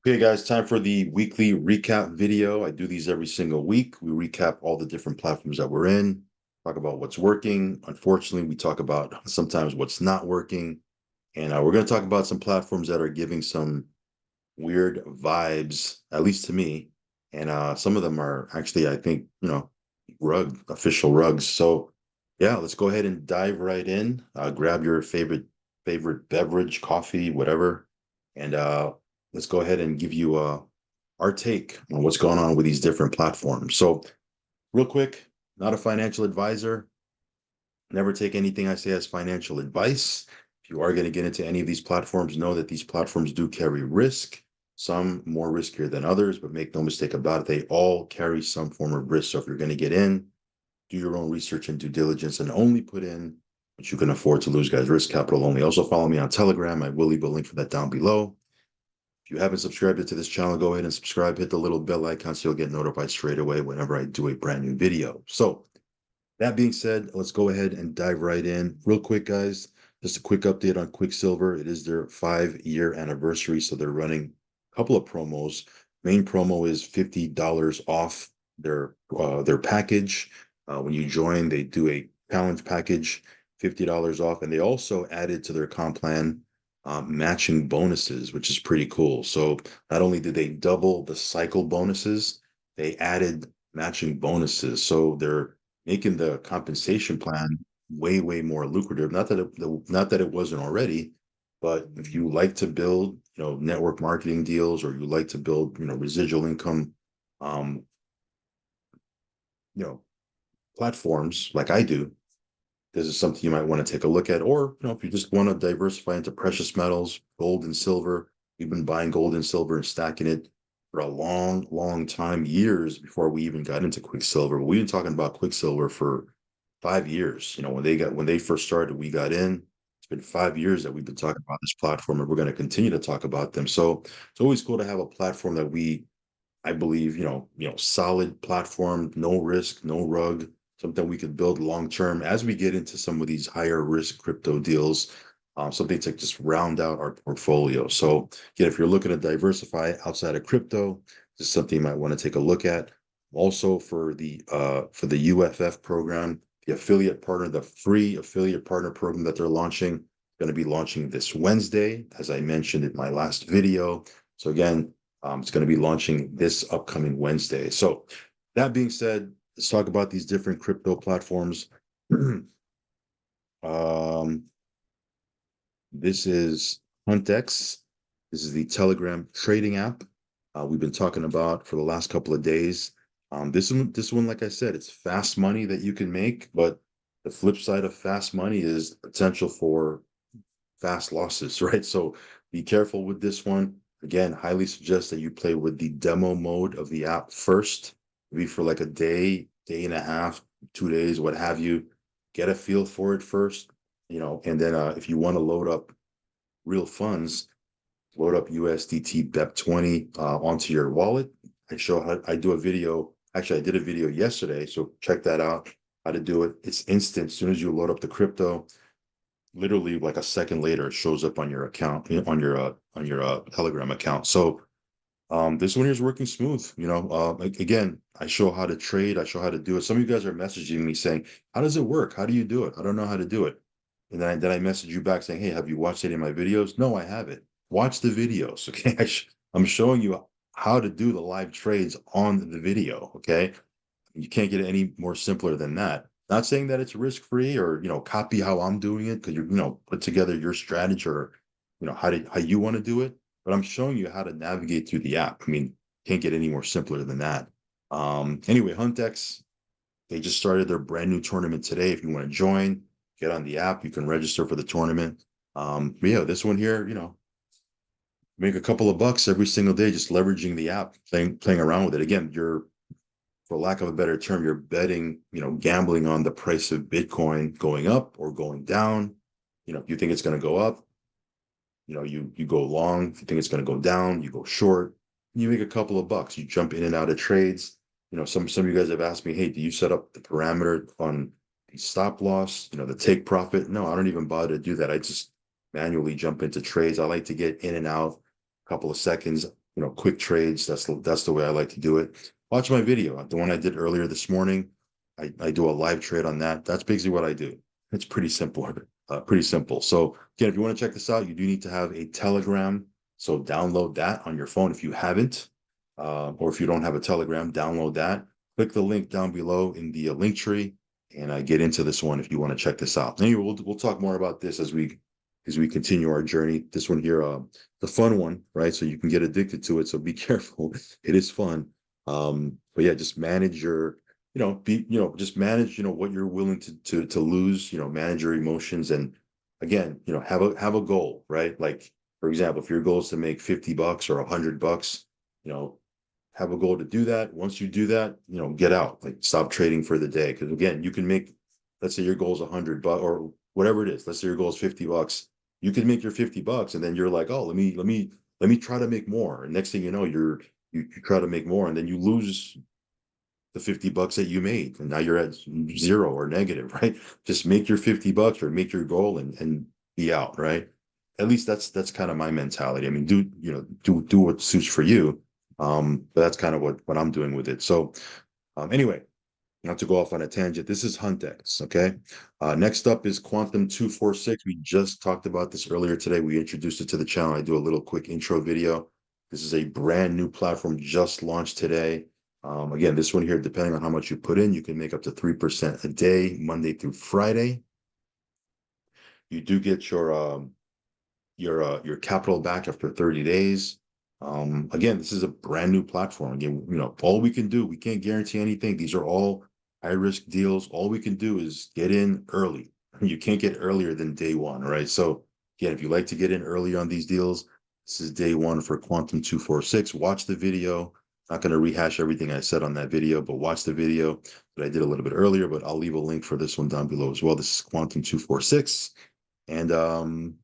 Okay, guys, time for the weekly recap video. I do these every single week. We recap all the different platforms that we're in, talk about what's working. Unfortunately, we talk about sometimes what's not working. And we're going to talk about some platforms that are giving some weird vibes, at least to me. And some of them are actually, I think, official rugs. So yeah, let's go ahead and dive right in. Grab your favorite beverage, coffee, whatever, and let's go ahead and give you our take on what's going on with these different platforms. So real quick, not a financial advisor. Never take anything I say as financial advice. If you are going to get into any of these platforms, know that these platforms do carry risk, some more riskier than others, but make no mistake about it, they all carry some form of risk. So if you're going to get in, do your own research and due diligence and only put in what you can afford to lose, guys. Risk capital only. Also follow me on Telegram. I will leave a link for that down below. If you haven't subscribed to this channel, go ahead and subscribe. Hit the little bell icon so you'll get notified straight away whenever I do a brand new video. So that being said, let's go ahead and dive right in. Real quick, guys, just a quick update on Quicksilver. It is their 5-year anniversary, so they're running a couple of promos. Main promo is $50 off their package. When you join, they do a challenge package, $50 off, and they also added to their comp plan matching bonuses, which is pretty cool. So not only did they double the cycle bonuses, they added matching bonuses. So they're making the compensation plan way more lucrative. Not that it wasn't already, but if you like to build, network marketing deals, or you like to build, residual income, um, you know, platforms like I do, this is something you might want to take a look at. Or, if you just want to diversify into precious metals, gold and silver, we've been buying gold and silver and stacking it for a long time, years before we even got into Quicksilver. We've been talking about Quicksilver for 5 years. When they first started, we got in. It's been 5 years that we've been talking about this platform, and we're going to continue to talk about them. So it's always cool to have a platform that I believe, solid platform, no risk, no rug, something we could build long term as we get into some of these higher risk crypto deals, something to just round out our portfolio. So again, if you're looking to diversify outside of crypto, this is something you might want to take a look at. Also for the UFF program, the affiliate partner, the free affiliate partner program that they're launching, going to be launching this Wednesday, as I mentioned in my last video. So again, it's going to be launching this upcoming Wednesday. So that being said, let's talk about these different crypto platforms. um, this is HuntX. This is the Telegram trading app we've been talking about for the last couple of days. This one, like I said, it's fast money that you can make, but the flip side of fast money is potential for fast losses, right? So be careful with this one. Again, highly suggest that you play with the demo mode of the app first, maybe for like a day and a half, 2 days, what have you. Get a feel for it first, and then if you want to load up real funds, load up USDT BEP20 onto your wallet. I do a video. Actually, I did a video yesterday, so check that out. How to do it. It's instant. As soon as you load up the crypto, literally like a second later, it shows up on your account, on your Telegram account. So this one here is working smooth. Again, I show how to trade. I show how to do it. Some of you guys are messaging me saying, "How does it work? How do you do it? I don't know how to do it." And then I message you back saying, "Hey, have you watched any of my videos?" No, I haven't. Watch the videos, okay? I'm showing you how to do the live trades on the video, okay? You can't get it any more simpler than that. Not saying that it's risk free, or copy how I'm doing it, because put together your strategy, or how you want to do it. But I'm showing you how to navigate through the app. I mean, can't get any more simpler than that. Anyway, HuntX, they just started their brand new tournament today. If you want to join, get on the app. You can register for the tournament. But yeah, this one here, make a couple of bucks every single day just leveraging the app, playing around with it. Again, for lack of a better term, you're betting, gambling on the price of Bitcoin going up or going down. If you think it's going to go up, you go long. If you think it's going to go down, you go short. You make a couple of bucks. You jump in and out of trades. Some of you guys have asked me, hey, do you set up the parameter on the stop loss, the take profit? No, I don't even bother to do that. I just manually jump into trades. I like to get in and out a couple of seconds. quick trades. That's the way I like to do it. Watch my video, the one I did earlier this morning. I do a live trade on that. That's basically what I do. It's pretty simple, pretty simple. So again, if you want to check this out, you do need to have a Telegram. So download that on your phone if you haven't, or if you don't have a Telegram, download that. Click the link down below in the link tree, and I get into this one if you want to check this out. Anyway, we'll talk more about this as we continue our journey. This one here, the fun one, right? So you can get addicted to it. So be careful. It is fun. But yeah, just manage your, just manage, what you're willing to lose, manage your emotions. And again, have a goal, right? Like, for example, if your goal is to make $50 or $100, you know, have a goal to do that. Once you do that, get out, like stop trading for the day. Because again, you can make, let's say your goal is $100 or whatever it is. Let's say your goal is $50. You can make your $50 and then you're like, oh, let me try to make more. And next thing you know, you try to make more and then you lose the $50 that you made. And now you're at zero or negative, right? Just make your $50 or make your goal and be out, right? At least that's kind of my mentality. I mean, do what suits for you. But that's kind of what I'm doing with it. So anyway, not to go off on a tangent, this is Huntex, okay? Next up is Quantum 246. We just talked about this earlier today. We introduced it to the channel. I do a little quick intro video. This is a brand new platform just launched today. Again, this one here, depending on how much you put in, you can make up to 3% a day, Monday through Friday. You do get your capital back after 30 days. Again, this is a brand new platform. Again, all we can do, we can't guarantee anything. These are all high risk deals. All we can do is get in early. You can't get earlier than day one, right? So again, if you like to get in early on these deals, this is day one for Quantum 246. Watch the video. Not going to rehash everything I said on that video, but watch the video that I did a little bit earlier, but I'll leave a link for this one down below as well. This is Quantum 246. And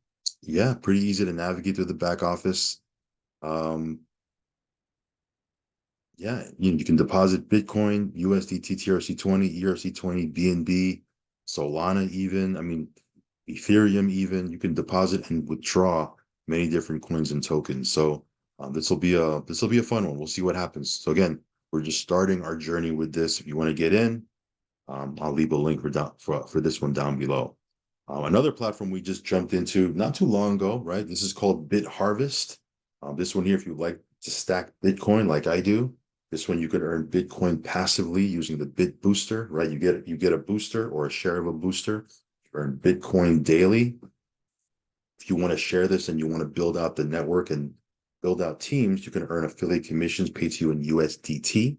yeah, pretty easy to navigate through the back office. Yeah, you can deposit Bitcoin, USDT, TRC20, ERC20, BNB, Solana even. I mean, Ethereum even. You can deposit and withdraw many different coins and tokens. So this will be a fun one. We'll see what happens. So again, we're just starting our journey with this. If you want to get in, I'll leave a link for this one down below. Another platform we just jumped into not too long ago, right? This is called BitHarvest. This one here, if you like to stack Bitcoin like I do, this one you can earn Bitcoin passively using the Bit Booster, right? You get a booster or a share of a booster, you earn Bitcoin daily. If you want to share this and you want to build out the network and build out teams, you can earn affiliate commissions paid to you in USDT,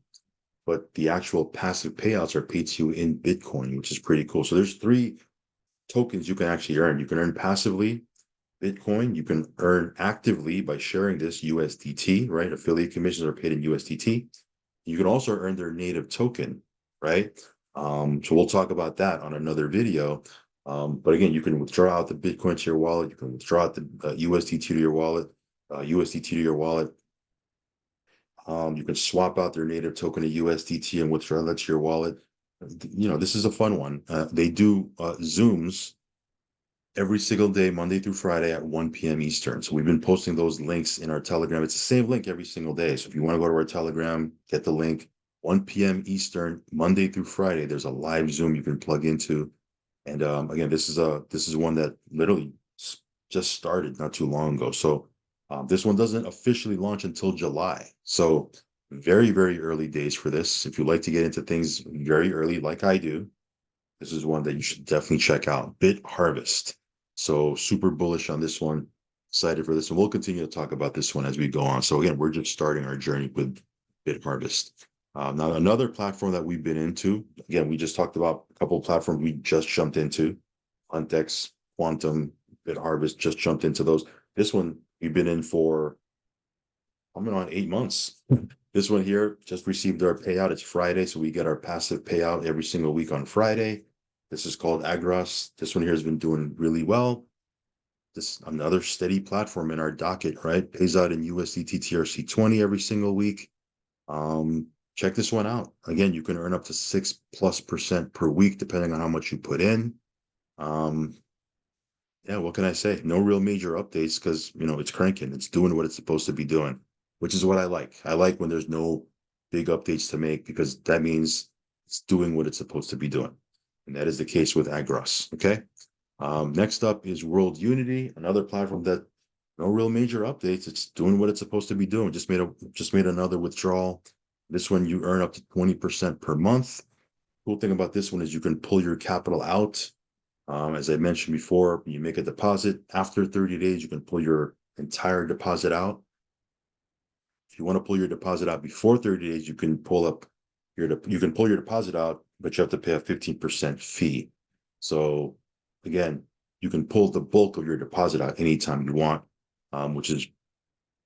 but the actual passive payouts are paid to you in Bitcoin, which is pretty cool. So there's three tokens you can actually earn. You can earn passively Bitcoin. You can earn actively by sharing this USDT, right? Affiliate commissions are paid in USDT. You can also earn their native token, right? So we'll talk about that on another video. But again, you can withdraw out the Bitcoin to your wallet. You can withdraw out the USDT to your wallet, USDT to your wallet. You can swap out their native token to USDT and withdraw that to your wallet. This is a fun one. They do Zooms every single day, Monday through Friday at 1 p.m. Eastern. So we've been posting those links in our Telegram. It's the same link every single day. So if you want to go to our Telegram, get the link. 1 p.m. Eastern, Monday through Friday. There's a live Zoom you can plug into. And again, this is one that literally just started not too long ago. So this one doesn't officially launch until July. So very, very early days for this. If you like to get into things very early, like I do, this is one that you should definitely check out. BitHarvest. So super bullish on this one. Excited for this. And we'll continue to talk about this one as we go on. So again, we're just starting our journey with BitHarvest. Now, another platform that we've been into, again, we just talked about a couple of platforms we just jumped into. Huntex, Quantum, BitHarvest, just jumped into those. This one we've been in for, I'm on 8 months. This one here just received our payout. It's Friday, so we get our passive payout every single week on Friday. This is called Agros. This one here has been doing really well. This another steady platform in our docket, right? Pays out in USDT TRC20 every single week. Check this one out. Again, you can earn up to 6+% per week, depending on how much you put in. Yeah, what can I say? No real major updates because it's cranking. It's doing what it's supposed to be doing. which is what I like. I like when there's no big updates to make because that means it's doing what it's supposed to be doing. And that is the case with Agros. Okay. Next up is World Unity, another platform that no real major updates. It's doing what it's supposed to be doing. Just made another withdrawal. This one you earn up to 20% per month. Cool thing about this one is you can pull your capital out. As I mentioned before, you make a deposit. After 30 days, you can pull your entire deposit out. If you want to pull your deposit out before 30 days, you can pull your deposit out, but you have to pay a 15% fee. So again, you can pull the bulk of your deposit out anytime you want, which is,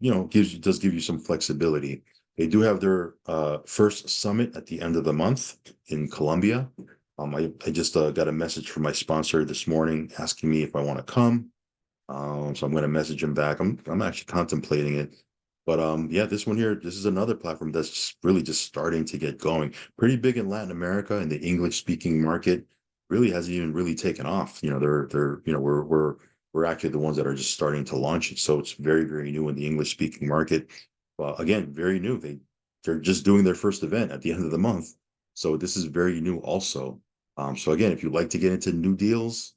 does give you some flexibility. They do have their first summit at the end of the month in Colombia. I just got a message from my sponsor this morning asking me if I want to come. So I'm going to message him back. I'm actually contemplating it. But yeah, this one here, this is another platform that's really just starting to get going. Pretty big in Latin America and the English speaking market. Really hasn't even really taken off. We're actually the ones that are just starting to launch it. So it's very, very new in the English speaking market. Well, again, very new. They're just doing their first event at the end of the month. So this is very new also. So again, if you'd like to get into new deals,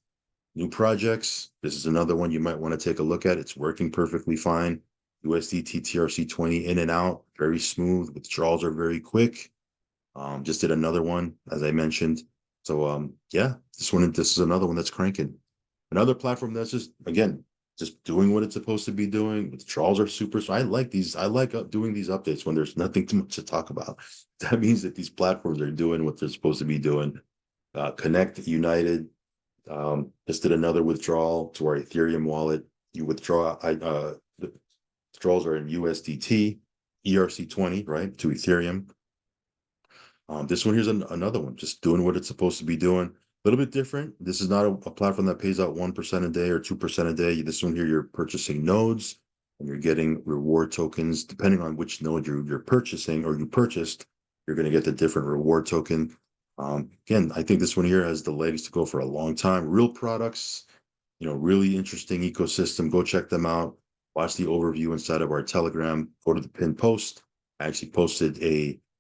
new projects, this is another one you might want to take a look at. It's working perfectly fine. USDT TRC20 in and out, very smooth. Withdrawals are very quick. Just did another one, as I mentioned. So yeah, this is another one that's cranking. Another platform that's just, again, just doing what it's supposed to be doing. Withdrawals are super. So I like these. I like doing these updates when there's nothing too much to talk about. That means that these platforms are doing what they're supposed to be doing. Connect United just did another withdrawal to our Ethereum wallet. You withdraw, the withdrawals are in USDT, ERC20, right, to Ethereum. This one here's another one, just doing what it's supposed to be doing. A little bit different. This is not a platform that pays out 1% a day or 2% a day. This one here, you're purchasing nodes and you're getting reward tokens. Depending on which node you're purchasing or you purchased, you're going to get the different reward token. Again, I think this one here has the legs to go for a long time. Real products, really interesting ecosystem. Go check them out. Watch the overview inside of our Telegram. Go to the pinned post. I actually posted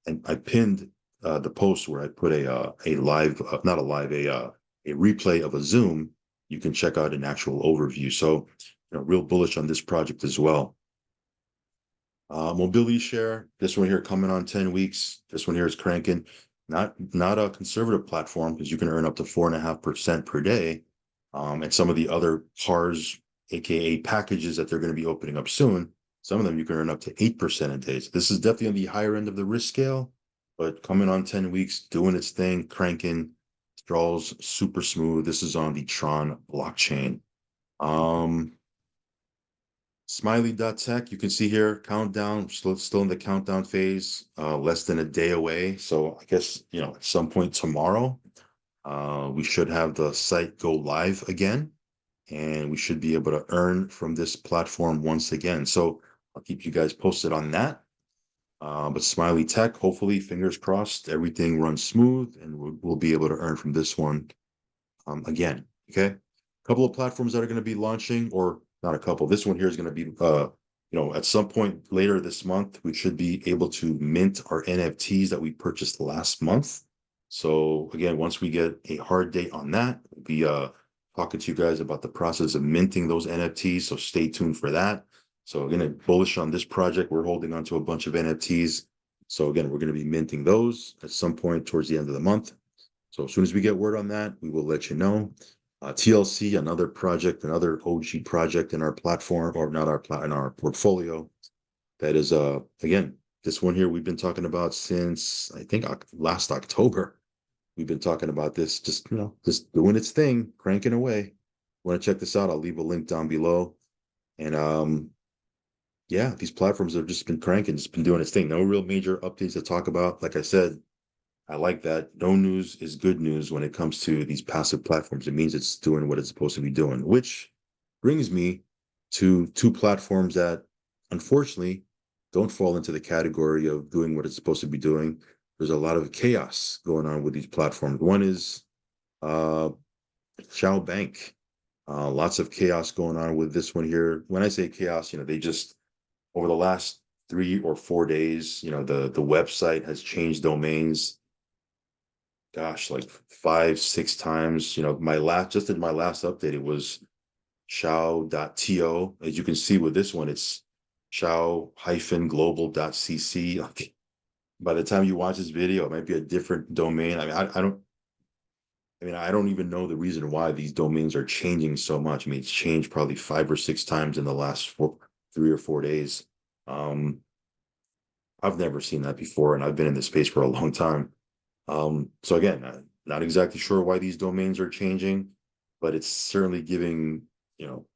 and I pinned the post where I put a live, not a live, a replay of a Zoom. You can check out an actual overview. So, real bullish on this project as well. Mobility share, this one here coming on 10 weeks. This one here is cranking. Not a conservative platform because you can earn up to 4.5% per day. And some of the other cars, aka packages that they're going to be opening up soon, some of them you can earn up to 8% a day. So this is definitely on the higher end of the risk scale, but coming on 10 weeks, doing its thing, cranking, withdrawals super smooth. This is on the Tron blockchain. Smiley.tech, you can see here, countdown, still in the countdown phase, less than a day away. So I guess, at some point tomorrow, we should have the site go live again, and we should be able to earn from this platform once again. So I'll keep you guys posted on that. But Smiley Tech, hopefully, fingers crossed, everything runs smooth, and we'll be able to earn from this one again. Okay, a couple of platforms that are going to be launching, or not a couple. This one here is going to be, at some point later this month, we should be able to mint our NFTs that we purchased last month. So again, once we get a hard date on that, we'll be talking to you guys about the process of minting those NFTs. So stay tuned for that. So again, bullish on this project. We're holding on to a bunch of NFTs. So again, we're going to be minting those at some point towards the end of the month. So as soon as we get word on that, we will let you know. TLC, another project, another OG project in our platform, or not in our portfolio. That is, again, this one here we've been talking about since I think last October. We've been talking about this, just doing its thing, cranking away. Want to check this out? I'll leave a link down below. And yeah, these platforms have just been cranking, just been doing its thing. No real major updates to talk about. Like I said, I like that. No news is good news when it comes to these passive platforms. It means it's doing what it's supposed to be doing, which brings me to two platforms that unfortunately don't fall into the category of doing what it's supposed to be doing. There's a lot of chaos going on with these platforms. One is Shao Bank. Lots of chaos going on with this one here. When I say chaos, they just over the last 3 or 4 days. The website has changed domains, gosh, like 5, 6 times. Just in my last update, it was shao.to. As you can see with this one, it's shao-global.cc. Like, by the time you watch this video, it might be a different domain. I don't even know the reason why these domains are changing so much. I mean, it's changed probably 5 or 6 times in the last 3 or 4 days. Um, I've never seen that before, and I've been in this space for a long time. So again, not exactly sure why these domains are changing, but it's certainly giving, you know,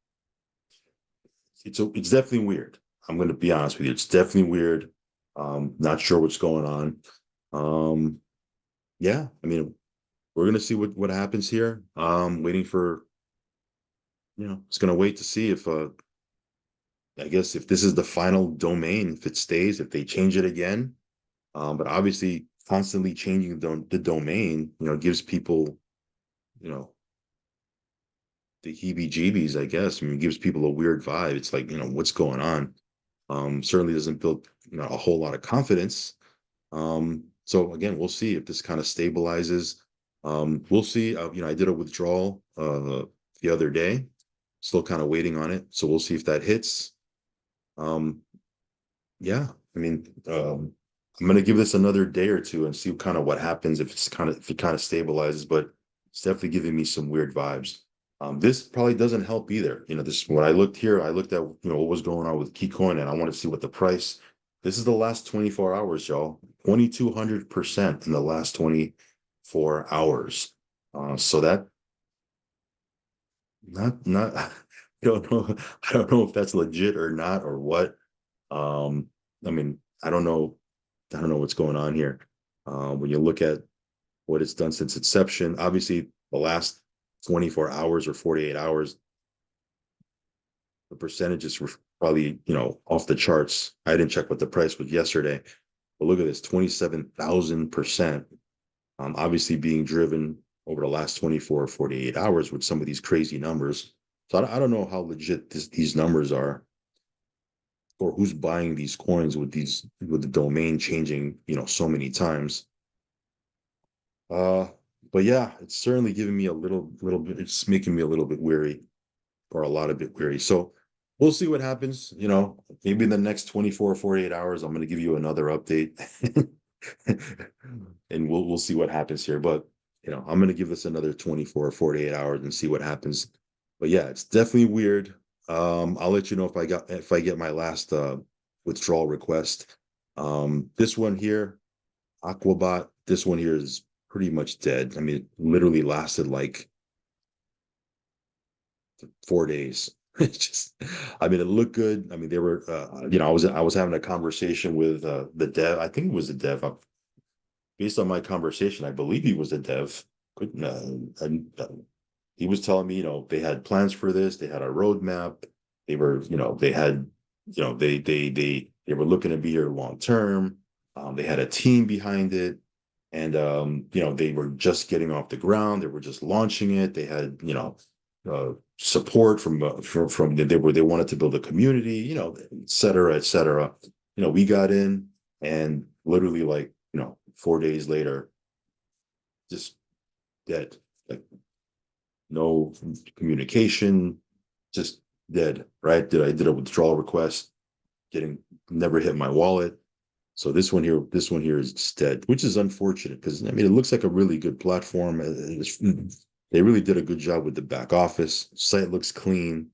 it's definitely weird. I'm going to be honest with you. It's definitely weird. Not sure what's going on. Um, yeah, I mean, we're going to see what happens here. Waiting for, it's going to wait to see if, I guess if this is the final domain, if it stays, if they change it again. But obviously constantly changing the domain, gives people, you know, the heebie-jeebies, I guess. I mean, it gives people a weird vibe. It's like, what's going on? Certainly doesn't build, a whole lot of confidence. So again, we'll see if this kind of stabilizes. We'll see. I did a withdrawal the other day, still kind of waiting on it. So we'll see if that hits. Um, yeah, I mean, I'm gonna give this another day or two and see kind of what happens if it kind of stabilizes, but it's definitely giving me some weird vibes. This probably doesn't help either. This when I looked here, I looked at what was going on with Keycoin, and I want to see what the price. This is the last 24 hours, y'all. 2,200% in the last 24 hours. So that not I don't know. I don't know if that's legit or not or what. Um, I mean, I don't know what's going on here. When you look at what it's done since inception, obviously the last 24 hours or 48 hours, the percentages were probably, off the charts. I didn't check what the price was yesterday, but look at this, 27,000%. Obviously being driven over the last 24 or 48 hours with some of these crazy numbers. So I don't know how legit these numbers are, or who's buying these coins with the domain changing, so many times. Uh, but yeah, it's certainly giving me a little bit. It's making me a little bit weary, or a lot of bit weary. So we'll see what happens. Maybe in the next 24 or 48 hours, I'm going to give you another update, and we'll see what happens here. But I'm going to give this another 24 or 48 hours and see what happens. But yeah, it's definitely weird. I'll let you know if I get my last withdrawal request. This one here, Aquabot, this one here is pretty much dead. I mean, it literally lasted like 4 days. It just, I mean, it looked good. I mean, they were, I was having a conversation with the dev. I think it was the dev. Based on my conversation, I believe he was a dev. And he was telling me, they had plans for this. They had a roadmap. They were, they had, they were looking to be here long term. They had a team behind it, and they were just getting off the ground. They were just launching it. They had, support from they wanted to build a community, et cetera, et cetera. We got in, and literally like 4 days later, just dead. Like no communication, just dead. Right? I did a withdrawal request, getting never hit my wallet. So this one here is just dead, which is unfortunate because I mean it looks like a really good platform. They really did a good job with the back office. Site looks clean.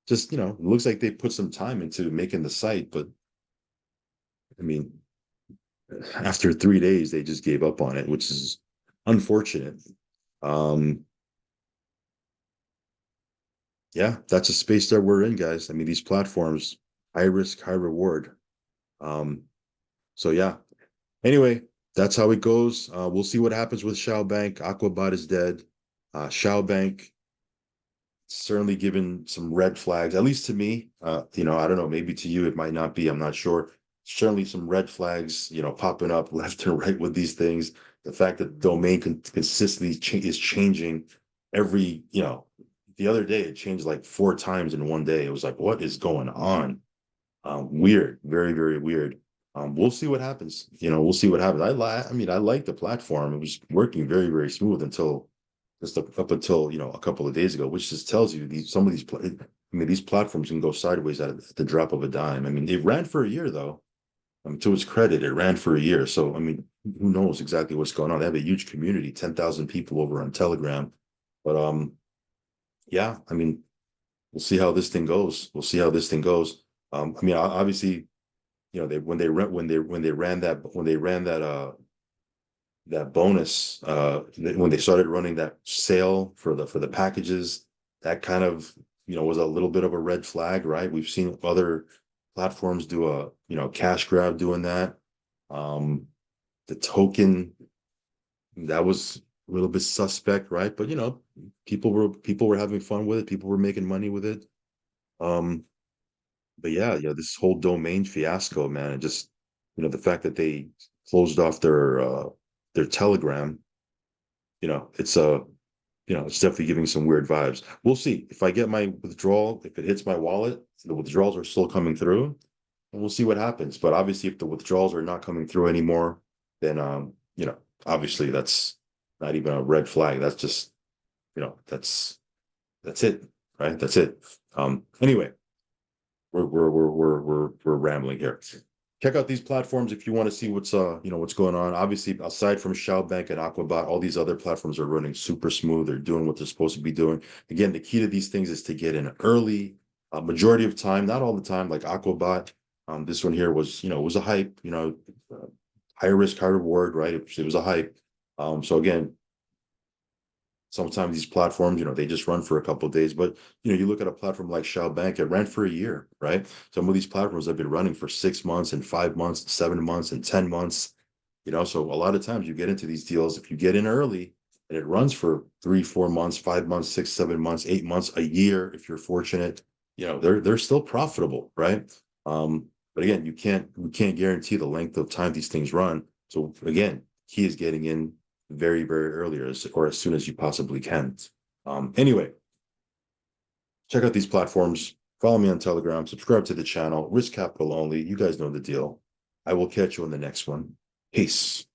Just it looks like they put some time into making the site, but I mean, after 3 days, they just gave up on it, which is unfortunate. Um, yeah, that's a space that we're in, guys. I mean, these platforms, high risk, high reward. Um, so yeah. Anyway, that's how it goes. We'll see what happens with Shao Bank. Aquabot is dead. Shao Bank certainly given some red flags, at least to me. I don't know, maybe to you it might not be. I'm not sure. Certainly some red flags, popping up left and right with these things. The fact that the domain consistently is changing every, the other day it changed like 4 times in one day. It was like, what is going on? Weird, very, very weird. We'll see what happens. We'll see what happens. I mean, I like the platform. It was working very, very smooth until just up until a couple of days ago, which just tells you some of these. I mean, these platforms can go sideways at the drop of a dime. I mean, it ran for a year though. To its credit, it ran for a year. So I mean, who knows exactly what's going on? They have a huge community, 10,000 people over on Telegram. But yeah, I mean, we'll see how this thing goes. We'll see how this thing goes. I mean, obviously, they when they ran that bonus when they started running that sale for the packages, that kind of was a little bit of a red flag, right? We've seen other platforms do a cash grab doing that. The token, that was a little bit suspect, right? But people were having fun with it, people were making money with it. um but yeah, this whole domain fiasco, man, and just the fact that they closed off their Telegram, it's it's definitely giving some weird vibes. We'll see if I get my withdrawal, if it hits my wallet, the withdrawals are still coming through, and we'll see what happens. But obviously, if the withdrawals are not coming through anymore, then obviously that's not even a red flag. That's just that's it, right? That's it. Anyway, we're rambling here. Check out these platforms if you want to see what's going on. Obviously, aside from Bank and Aquabot, all these other platforms are running super smooth. They're doing what they're supposed to be doing. Again, the key to these things is to get in early. Majority of time, not all the time, like Aquabot. This one here was a hype. High risk, high reward, right? It was a hype. So again, sometimes these platforms, they just run for a couple of days. But you look at a platform like Bank, it ran for a year, right? Some of these platforms have been running for 6 months and 5 months, and 7 months and 10 months. So a lot of times you get into these deals, if you get in early and it runs for 3, 4 months, 5 months, 6, 7 months, 8 months, a year, if you're fortunate, they're still profitable, right? But again, we can't guarantee the length of time these things run. So again, key is getting in very, very early, or as soon as you possibly can. Anyway, check out these platforms. Follow me on Telegram. Subscribe to the channel. Risk capital only. You guys know the deal. I will catch you on the next one. Peace.